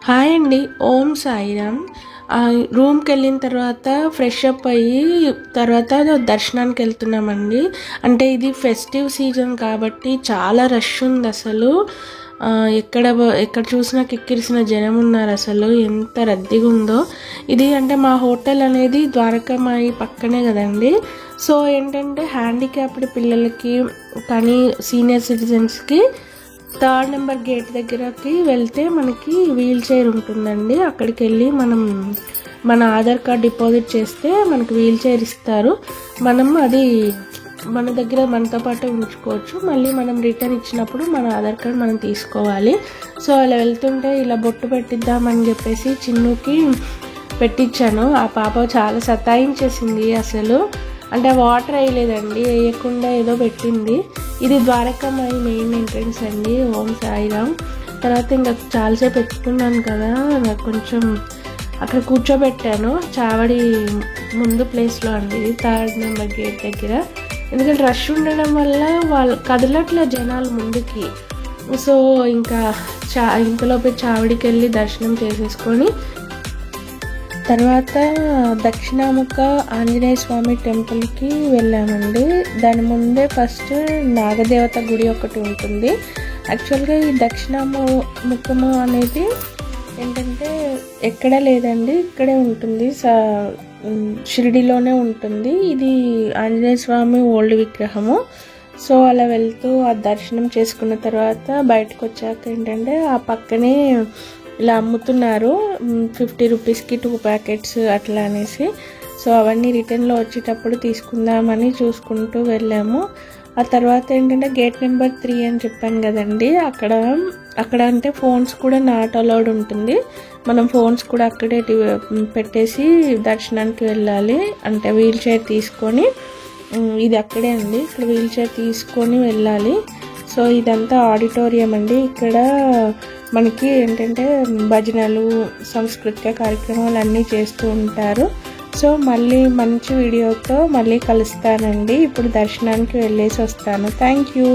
Hi అండి. ఓం సాయిరామ్. రూమ్కి వెళ్ళిన తర్వాత ఫ్రెష్ అప్ అయ్యి తర్వాత దర్శనానికి వెళ్తున్నామండి. అంటే ఇది ఫెస్టివ్ సీజన్ కాబట్టి చాలా రష్ ఉంది. అసలు ఎక్కడ చూసినా కిక్కిరిసిన జనం ఉన్నారు. అసలు ఎంత రద్దీగా ఉందో. ఇది అంటే మా హోటల్ అనేది ద్వారకామాయి పక్కనే కదండి. సో ఏంటంటే హ్యాండిక్యాప్డ్ పిల్లలకి కానీ సీనియర్ సిటిజన్స్కి 3rd నెంబర్ గేట్ దగ్గరకి వెళ్తే మనకి వీల్ చైర్ ఉంటుందండి. అక్కడికి వెళ్ళి మనం మన ఆధార్ కార్డ్ డిపాజిట్ చేస్తే మనకి వీల్ చైర్ ఇస్తారు. మనం అది మన దగ్గర మనతో పాటు ఉంచుకోవచ్చు. మళ్ళీ మనం రిటర్న్ ఇచ్చినప్పుడు మన ఆధార్ కార్డ్ మనం తీసుకోవాలి. సో అలా వెళ్తుంటే ఇలా బొట్టు పెట్టిద్దామని చెప్పేసి చిన్నుకి పెట్టించాను. ఆ పాప చాలా సతాయించేసింది. అసలు అంటే వాటర్ వేయలేదండి, వేయకుండా ఏదో పెట్టింది. ఇది ద్వారకామాయి మెయిన్ ఎంట్రన్స్ అండి. ఓం సాయిరామ్. తర్వాత ఇంకా చాలాసేపు పెట్టుకున్నాను కదా, నాకు కొంచెం అక్కడ కూర్చోబెట్టాను చావడి ముందు ప్లేస్లో అండి, 3rd నెంబర్ గేట్ దగ్గర. ఎందుకంటే రష్ ఉండడం వల్ల వాళ్ళు కదలట్లే జనాలు ముందుకి. సో ఇంకా ఇంతలోపే చావడికి వెళ్ళి దర్శనం చేసేసుకొని తర్వాత దక్షిణాముఖ ఆంజనేయ స్వామి టెంపుల్కి వెళ్ళామండి. దాని ముందే ఫస్ట్ నాగదేవత గుడి ఒకటి ఉంటుంది. యాక్చువల్గా ఈ దక్షిణాముఖము అనేది ఏంటంటే ఎక్కడ లేదండి, ఇక్కడే ఉంటుంది, షిరిడిలోనే ఉంటుంది. ఇది ఆంజనేయ స్వామి ఓల్డ్ విగ్రహము. సో అలా వెళ్తూ ఆ దర్శనం చేసుకున్న తర్వాత బయటకు వచ్చాక ఏంటంటే ఆ పక్కనే ఇలా అమ్ముతున్నారు 50 రూపీస్కి 2 ప్యాకెట్స్ అట్లా అనేసి. సో అవన్నీ రిటర్న్లో వచ్చేటప్పుడు తీసుకుందామని చూసుకుంటూ వెళ్ళాము. ఆ తర్వాత ఏంటంటే గేట్ నెంబర్ 3 అని చెప్పాను కదండి, అక్కడ అంటే ఫోన్స్ కూడా నాట్ అలౌడ్ ఉంటుంది. మనం ఫోన్స్ కూడా అక్కడే పెట్టేసి దర్శనానికి వెళ్ళాలి. అంటే వీల్ చైర్ తీసుకొని, ఇది అక్కడే అండి, ఇక్కడ వీల్ చైర్ తీసుకొని వెళ్ళాలి. సో ఇదంతా ఆడిటోరియం అండి. ఇక్కడ మనకి ఏంటంటే భజనలు, సాంస్కృతిక కార్యక్రమాలు అన్నీ చేస్తూ ఉంటారు. సో మళ్ళీ మంచి వీడియోతో మళ్ళీ కలుస్తానండి. ఇప్పుడు దర్శనానికి వెళ్ళేసి వస్తాను. Thank you.